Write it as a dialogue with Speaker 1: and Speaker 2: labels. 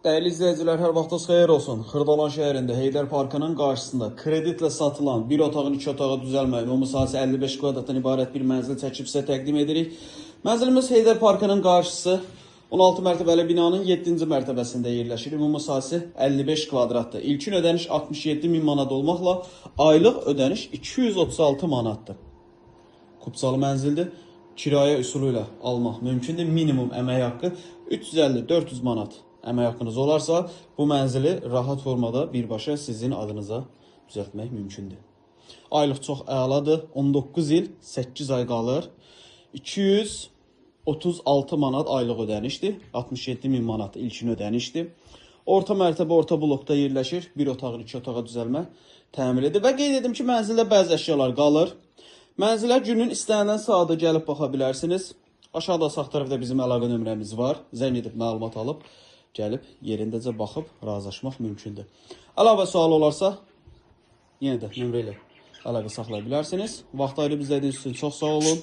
Speaker 1: Değerli izleyiciler, her vaxtınız xeyir olsun. Xırdalan şəhərində Heydər Parkının qarşısında kreditlə satılan bir otağın 2 otağa düzəlməyən ümumi sahəsi 55 kvadratdan ibarət bir mənzil çəkib sizə təqdim edirik. Mənzilimiz Heydər Parkının qarşısı 16 mərtəbəli binanın 7-ci mərtəbəsində yerləşir. Ümumi sahəsi 55 kvadratdır. İlkin ödəniş 67 min manat olmaqla aylıq ödəniş 236 manatdır. Kupçalı mənzildir. Kirayə üsulu ilə almaq mümkündür. Minimum əmək haqqı 350-400 manat əmək haqqınız olarsa, bu mənzili rahat formada birbaşa sizin adınıza düzəltmək mümkündür. Aylıq çox əladır. 19 il 8 ay qalır. 236 manat aylıq ödənişdir. 67 min manat ilkin ödənişdir. Orta mərtəbə, orta blokda yerləşir. Bir otağın 2 otağa düzəlmə təmin edir. Və qeyd edim ki, mənzildə bəzi əşyalar qalır. Mənzilə günün istənilən saatı gəlib baxa bilərsiniz. Aşağıda sağ tərəfdə bizim əlaqə nömrəmiz var. Zəng edib məlumat alıb, gəlib yerindəcə baxıb razılaşmaq mümkündür. Əlavə sual olarsa, yenə də nömrə ilə əlaqə saxlaya bilərsiniz. Vaxt ayırıb izlədiyiniz üçün çox sağ olun.